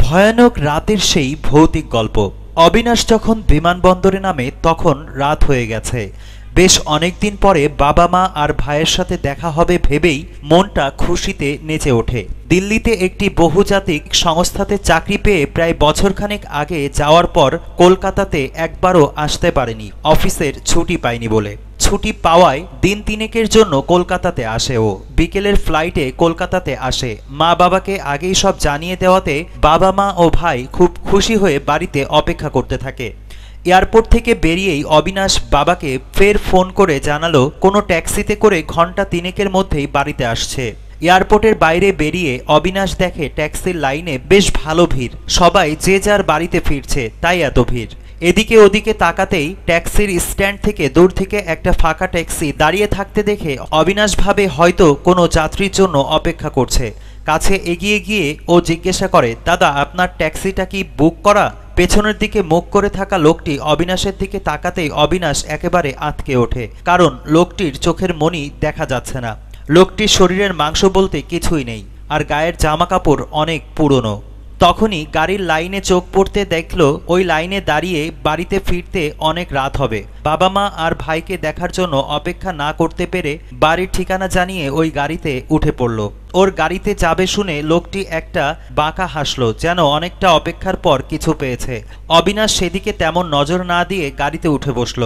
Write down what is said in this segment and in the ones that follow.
ভয়ানক রাতের সেই ভৌতিক গল্প। অবিনাশ যখন বিমানবন্দরে নামে তখন রাত হয়ে গেছে। বেশ অনেকদিন পরে বাবা মা আর ভাইয়ের সাথে দেখা হবে ভেবেই মনটা খুশিতে নেচে ওঠে। দিল্লিতে একটি বহুজাতিক সংস্থাতে চাকরি পেয়ে প্রায় বছরখানেক আগে যাওয়ার পর কলকাতাতে একবারও আসতে পারেনি, অফিসের ছুটি পায়নি বলে। ছুটি পাওয়ায় দিন তিনেকের জন্য কলকাতাতে আসে ও। বিকেলের ফ্লাইটে কলকাতাতে আসে। মা বাবাকে আগেই সব জানিয়ে দেওয়াতে বাবা মা ও ভাই খুব খুশি হয়ে বাড়িতে অপেক্ষা করতে থাকে। এয়ারপোর্ট থেকে বেরিয়েই অবিনাশ বাবাকে ফের ফোন করে জানালো কোনো ট্যাক্সিতে করে ঘন্টা তিনেকের মধ্যেই বাড়িতে আসছে। এয়ারপোর্টের বাইরে বেরিয়ে অবিনাশ দেখে ট্যাক্সির লাইনে বেশ ভালো ভিড়, সবাই যে যার বাড়িতে ফিরছে, তাই এত ভিড়। এদিকে ওদিকে তাকাতেই ট্যাক্সির স্ট্যান্ড থেকে দূর থেকে একটা ফাঁকা ট্যাক্সি দাঁড়িয়ে থাকতে দেখে অবিনাশ ভাবে হয়তো কোনো যাত্রীর জন্য অপেক্ষা করছে। কাছে এগিয়ে গিয়ে ও জিজ্ঞাসা করে, দাদা আপনার ট্যাক্সিটা কি বুক করা? পেছনের দিকে মুখ করে থাকা লোকটি অবিনাশের দিকে তাকাতেই অবিনাশ একেবারে আঁতকে ওঠে, কারণ লোকটির চোখের মনি দেখা যাচ্ছে না। লোকটির শরীরের মাংস বলতে কিছুই নেই, আর গায়ের জামা কাপড় অনেক পুরনো। তখনই গাড়ির লাইনে চোখ পড়তে দেখল ওই লাইনে দাঁড়িয়ে বাড়িতে ফিরতে অনেক রাত হবে। বাবা মা আর ভাইকে দেখার জন্য অপেক্ষা না করতে পেরে বাড়ির ঠিকানা জানিয়ে ওই গাড়িতে উঠে পড়ল। ওর গাড়িতে যাবে শুনে লোকটি একটা বাঁকা হাসল, যেন অনেকটা অপেক্ষার পর কিছু পেয়েছে। অবিনাশ সেদিকে তেমন নজর না দিয়ে গাড়িতে উঠে বসল।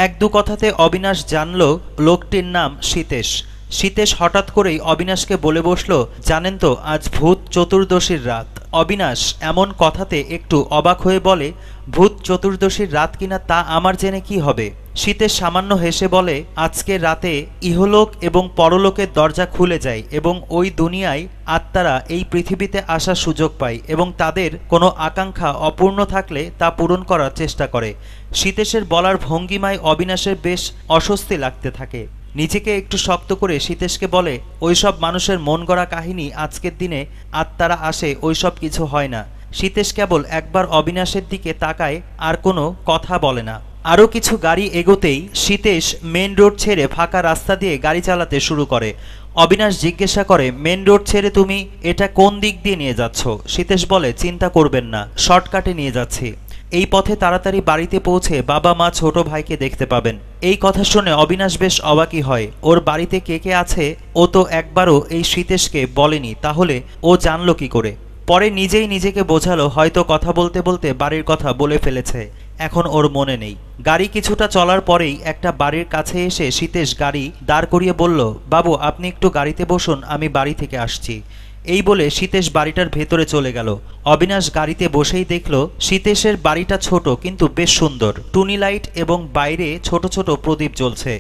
এক দু কথাতে অবিনাশ জানল লোকটির নাম সীতেশ। সীতেশ হঠাৎ করেই অবিনাশকে বলে বসল, জানেন তো আজ ভূত চতুর্দশীর রাত। অবিনাশ এমন কথাতে একটু অবাক হয়ে বলে, ভূত চতুর্দশীর রাত কিনা তা আমার জেনে কি হবে? সীতেশ সামান্য হেসে বলে, আজকের রাতে ইহলোক এবং পরলোকের দরজা খুলে যায় এবং ওই দুনিয়ায় আত্মারা এই পৃথিবীতে আসার সুযোগ পায় এবং তাদের কোনো আকাঙ্ক্ষা অপূর্ণ থাকলে তা পূরণ করার চেষ্টা করে। সীতেশের বলার ভঙ্গিমায় অবিনাশের বেশ অস্বস্তি লাগতে থাকে। নিজেকে একটু শক্ত করে সীতেশকে বলে, ওইসব মানুষের মন গড়া কাহিনী, আজকের দিনে আত্মারা আসে, ওইসব কিছু হয় না। সীতেশ কেবল একবার অবিনাশের দিকে তাকায়, আর কোনো কথা বলে না। আরও কিছু গাড়ি এগোতেই সীতেশ মেন রোড ছেড়ে ফাঁকা রাস্তা দিয়ে গাড়ি চালাতে শুরু করে। অবিনাশ জিজ্ঞাসা করে, মেন রোড ছেড়ে তুমি এটা কোন দিক দিয়ে নিয়ে যাচ্ছ? সীতেশ বলে, চিন্তা করবেন না, শর্টকাটে নিয়ে যাচ্ছি। এই পথে তাড়াতাড়ি বাড়িতে পৌঁছে বাবা মা ছোট ভাইকে দেখতে পাবেন। এই কথা শুনে অবিনাশ বেশ অবাকই হয়। ওর বাড়িতে কে কে আছে ও তো একবারও এই সীতেশকে বলেনি, তাহলে ও জানলো কি করে? পরে নিজেই নিজেকে বোঝালো হয়তো কথা বলতে বলতে বাড়ির কথা বলে ফেলেছে, এখন ওর মনে নেই। গাড়ি কিছুটা চলার পরেই একটা বাড়ির কাছে এসে সীতেশ গাড়ি দাঁড় করিয়ে বলল, বাবু আপনি একটু গাড়িতে বসুন, আমি বাড়ি থেকে আসছি। এই বলে সীতেশ বাড়িটার ভেতরে চলে গেল। অবিনাশ গাড়িতে বসেই দেখল সীতেশের বাড়িটা ছোট কিন্তু বেশ সুন্দর। টুনি লাইট এবং বাইরে ছোট ছোট প্রদীপ জ্বলছে।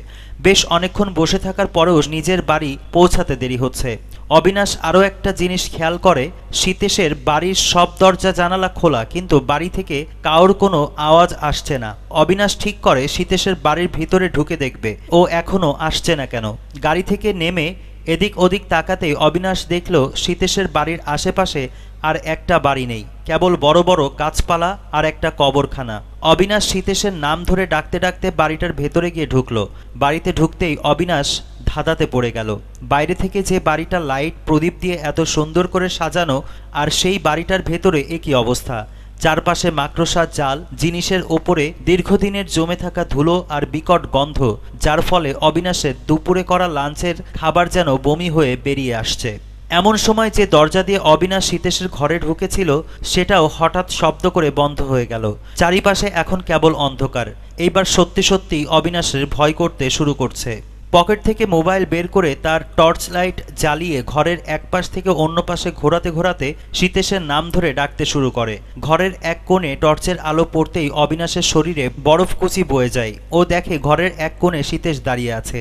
বেশ অনেকক্ষণ বসে থাকার পরেও নিজের বাড়ি পৌঁছাতে দেরি হচ্ছে। অবিনাশ আরও একটা জিনিস খেয়াল করে, সীতেশের বাড়ির সব দরজা জানালা খোলা, কিন্তু বাড়ি থেকে কারোর কোনো আওয়াজ আসছে না। অবিনাশ ঠিক করে সীতেশের বাড়ির ভিতরে ঢুকে দেখবে ও এখনো আসছে না কেন। গাড়ি থেকে নেমে এদিক ওদিক তাকাতেই অবিনাশ দেখল সীতেশের বাড়ির আশেপাশে আর একটা বাড়ি নেই, কেবল বড় বড় গাছপালা আর একটা কবরখানা। অবিনাশ সীতেশের নাম ধরে ডাকতে ডাকতে বাড়িটার ভেতরে গিয়ে ঢুকলো। বাড়িতে ঢুকতেই অবিনাশ ধাঁধাতে পড়ে গেল। বাইরে থেকে যে বাড়িটা লাইট প্রদীপ দিয়ে এত সুন্দর করে সাজানো, আর সেই বাড়িটার ভেতরে একই অবস্থা। চারপাশে মাকড়সার জাল, জিনিসের ওপরে দীর্ঘদিনের জমে থাকা ধুলো আর বিকট গন্ধ, যার ফলে অবিনাশের দুপুরে করা লাঞ্চের খাবার যেন বমি হয়ে বেরিয়ে আসছে। এমন সময় যে দরজা দিয়ে অবিনাশ সীতেশের ঘরে ঢুকেছিল সেটাও হঠাৎ শব্দ করে বন্ধ হয়ে গেল। চারিপাশে এখন কেবল অন্ধকার। এইবার সত্যি সত্যি অবিনাশের ভয় করতে শুরু করছে। পকেট থেকে মোবাইল বের করে তার টর্চ লাইট জ্বালিয়ে ঘরের এক পাশ থেকে অন্য পাশে ঘোরাতে ঘোরাতে সীতেশের নাম ধরে ডাকতে শুরু করে। ঘরের এক কোণে টর্চের আলো পড়তেই অবিনাশের শরীরে বরফকুচি বয়ে যায়। ও দেখে ঘরের এক কোণে সীতেশ দাঁড়িয়ে আছে।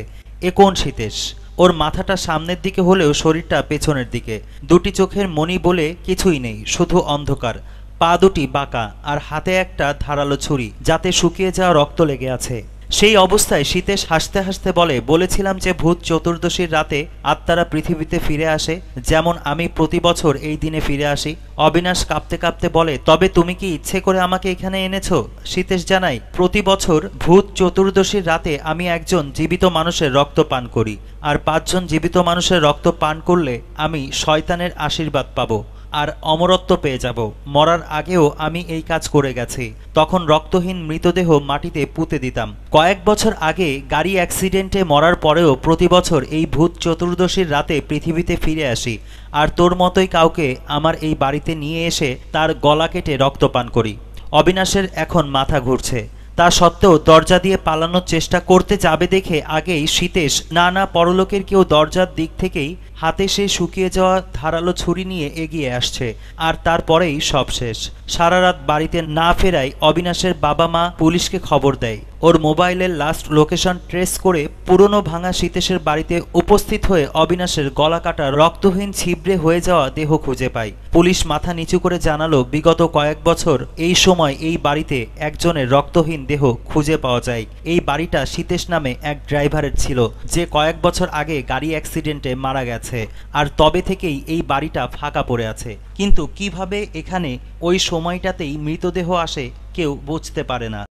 এ কোন সীতেশ? ওর মাথাটা সামনের দিকে হলেও শরীরটা পেছনের দিকে। দুটি চোখের মনি বলে কিছুই নেই, শুধু অন্ধকার। পা দুটি বাঁকা, আর হাতে একটা ধারালো ছুরি, যাতে শুকিয়ে যাওয়া রক্ত লেগে আছে। সেই অবস্থায় সীতেশ হাসতে হাসতে বলে, বলেছিলাম যে ভূত চতুর্দশীর রাতে আত্মারা পৃথিবীতে ফিরে আসে, যেমন আমি প্রতি বছর এই দিনে ফিরে আসি। অবিনাশ কাঁপতে কাঁপতে বলে, তবে তুমি কি ইচ্ছে করে আমাকে এখানে এনেছো? সীতেশ জানায়, প্রতি বছর ভূত চতুর্দশীর রাতে আমি একজন জীবিত মানুষের রক্ত পান করি, আর 5 জন জীবিত মানুষের রক্ত পান করলে আমি শয়তানের আশীর্বাদ পাবো। আর অমরত্ব পেয়ে যাব। মরার আগেও আমি এই কাজ করে গেছি। তখন রক্তহীন মৃতদেহ মাটিতে পুঁতে দিতাম। কয়েক বছর আগে গাড়ি অ্যাক্সিডেন্টে মরার পরেও প্রতি বছর এই ভূত চতুর্দশীর রাতে পৃথিবীতে ফিরে আসি, আর তোর মতোই কাউকে আমার এই বাড়িতে নিয়ে এসে তার গলা কেটে রক্তপান করি। অবিনাশের এখন মাথা ঘুরছে। তা সত্ত্বেও দরজা দিয়ে পালানোর চেষ্টা করতে যাবে দেখে আগেই সীতেশ না পরলোকের কেউ দরজার দিক থেকেই হাতে সেই শুকিয়ে যাওয়া ধারালো ছুরি নিয়ে এগিয়ে আসছে। আর তারপরেই সব শেষ। সারা রাত বাড়িতে না ফেরায় অবিনাশের বাবা মা পুলিশকে খবর দেয়। ওর মোবাইলের লাস্ট লোকেশন ট্রেস করে পুরনো ভাঙা সীতেশের বাড়িতে উপস্থিত হয়ে অবিনাশের গলা কাটা রক্তহীন ছিবড়ে হয়ে যাওয়া দেহ খুঁজে পায়। পুলিশ মাথা নিচু করে জানালো, বিগত কয়েক বছর এই সময় এই বাড়িতে একজনের রক্তহীন দেহ খুঁজে পাওয়া যায়। এই বাড়িটা সীতেশ নামে এক ড্রাইভারের ছিল, যে কয়েক বছর আগে গাড়ি অ্যাক্সিডেন্টে মারা গেছে। আর তবে থেকেই এই বাড়িটা ফাঁকা পড়ে আছে। কিন্তু কিভাবে এখানে ওই সময়টাতেই মৃতদেহ আসে কেউ বুঝতে পারে না।